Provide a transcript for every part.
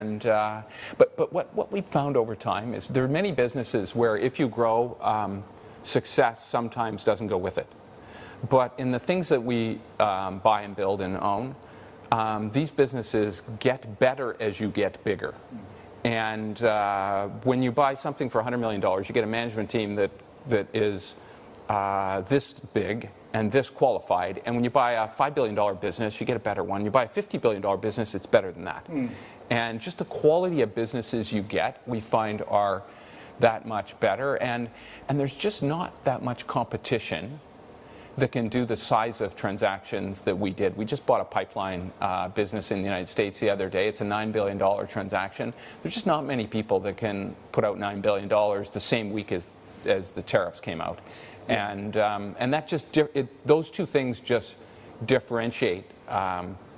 And but what we've found over time is there are many businesses where if you grow, success sometimes doesn't go with it. But in the things that we buy and build and own, these businesses get better as you get bigger. And when you buy something for $100 million, you get a management team that is this big and this qualified. And when you buy a $5 billion business, you get a better one. You buy a $50 billion business, it's better than that. And just the quality of businesses you get, we find are that much better. And there's just not that much competition that can do the size of transactions that we did. We just bought a pipeline business in the United States the other day. It's a $9 billion transaction. There's just not many people that can put out $9 billion the same week as the tariffs came out. And that just, those two things just differentiate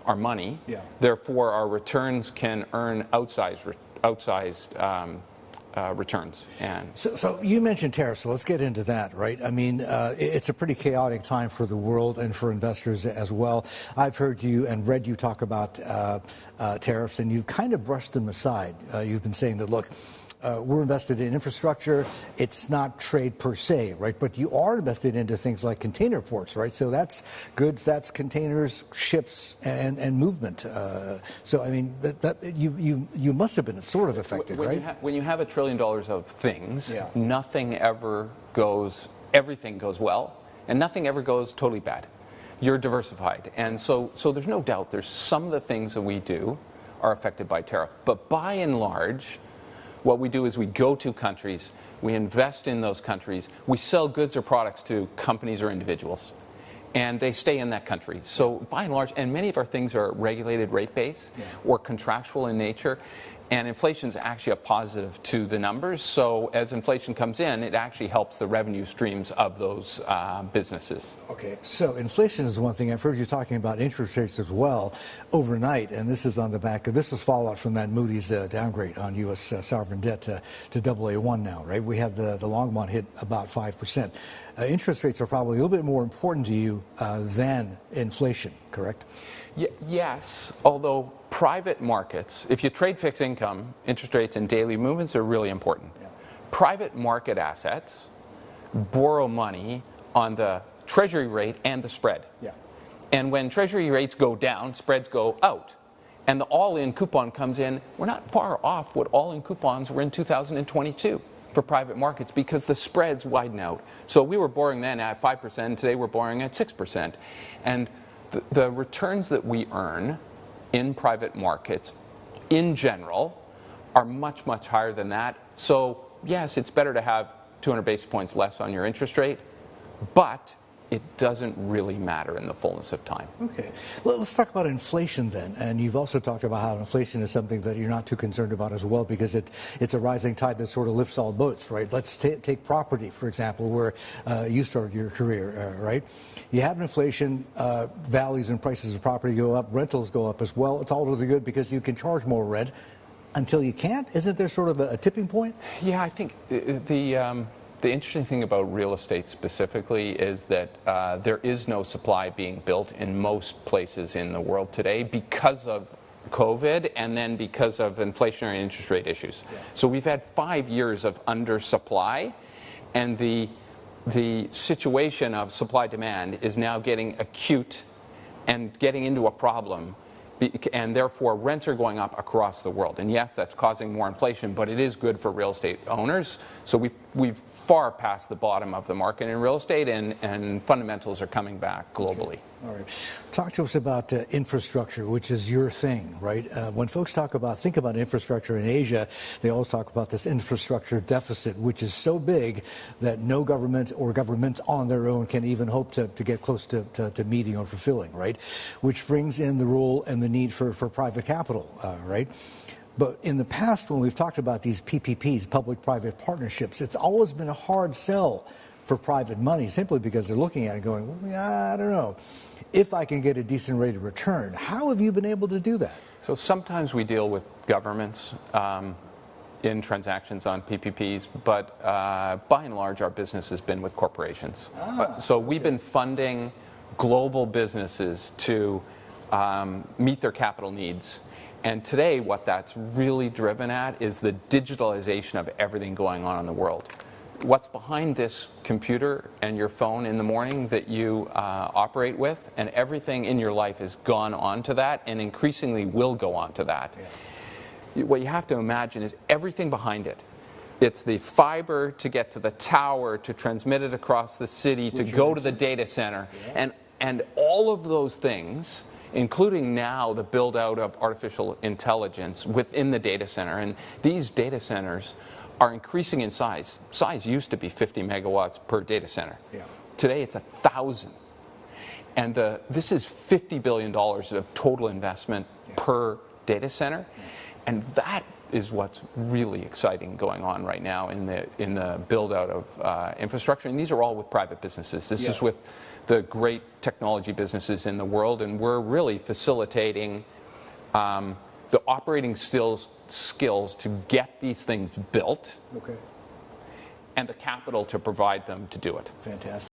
our money. Therefore, our returns can earn outsized returns. And so you mentioned tariffs, so let's get into that, right? I mean, it's a pretty chaotic time for the world and for investors as well. I've heard you and read you talk about tariffs, and you've kind of brushed them aside. You've been saying that, look, we're invested in infrastructure. It's not trade per se, right? But you are invested into things like container ports, right? So that's goods, that's containers, ships, and movement. So I mean, you must have been sort of affected, right? When you have $1 trillion of things, nothing ever goes. Everything goes well, and nothing ever goes totally bad. You're diversified, and so there's no doubt. There's some of the things that we do are affected by tariff, but by and large, what we do is we go to countries, we invest in those countries, we sell goods or products to companies or individuals, and they stay in that country. So by and large, and many of our things are regulated rate base or contractual in nature, and inflation is actually a positive to the numbers. So as inflation comes in, it actually helps the revenue streams of those businesses. Okay, so inflation is one thing. I've heard you talking about interest rates as well overnight, and this is on the back of, this is fallout from that Moody's downgrade on U.S. sovereign debt to AA1 now, right? We have the long bond hit about 5%. Interest rates are probably a little bit more important to you than inflation, correct? Yes, although private markets, if you trade fixed income, interest rates and daily movements are really important. Private market assets borrow money on the treasury rate and the spread. And when treasury rates go down, spreads go out. And the all-in coupon comes in. We're not far off what all-in coupons were in 2022 for private markets because the spreads widen out. So we were borrowing then at 5%, today we're borrowing at 6%. And the returns that we earn in private markets, in general, are much, much higher than that. So, yes, it's better to have 200 basis points less on your interest rate, but it doesn't really matter in the fullness of time. Okay. Well, let's talk about inflation then. And you've also talked about how inflation is something that you're not too concerned about as well because it's a rising tide that sort of lifts all boats, right? Let's take property, for example, where you started your career, right? You have inflation, values and prices of property go up, rentals go up as well. It's all really good because you can charge more rent until you can't. Isn't there sort of a tipping point? Yeah, I think the interesting thing about real estate specifically is that there is no supply being built in most places in the world today because of COVID and then because of inflationary interest rate issues. So we've had 5 years of undersupply, and the situation of supply-demand is now getting acute and getting into a problem. And therefore, rents are going up across the world. And yes, that's causing more inflation, but it is good for real estate owners. So we've far past the bottom of the market in real estate, and fundamentals are coming back globally. Okay. All right. Talk to us about infrastructure, which is your thing, right? When folks think about infrastructure in Asia, they always talk about this infrastructure deficit, which is so big that no government or governments on their own can even hope to get close to meeting or fulfilling, right? Which brings in the role and the need for private capital, right? But in the past, when we've talked about these PPPs, public-private partnerships, it's always been a hard sell for private money simply because they're looking at it going, well, I don't know, if I can get a decent rate of return. How have you been able to do that? So sometimes we deal with governments in transactions on PPPs, but by and large, our business has been with corporations. So we've been funding global businesses to meet their capital needs. And today, what that's really driven at is the digitalization of everything going on in the world. What's behind this computer and your phone in the morning that you operate with, and everything in your life has gone on to that and increasingly will go on to that. Yeah. What you have to imagine is everything behind it. It's the fiber to get to the tower, to transmit it across the city, to go to the data center, and all of those things, including now the build out of artificial intelligence within the data center. And these data centers are increasing in size. Size used to be 50 megawatts per data center. Yeah. Today it's 1,000. And this is $50 billion of total investment per data center. And that is what's really exciting going on right now in the build out of infrastructure. And these are all with private businesses. This is with the great technology businesses in the world, and we're really facilitating the operating skills to get these things built, and the capital to provide them to do it. Fantastic.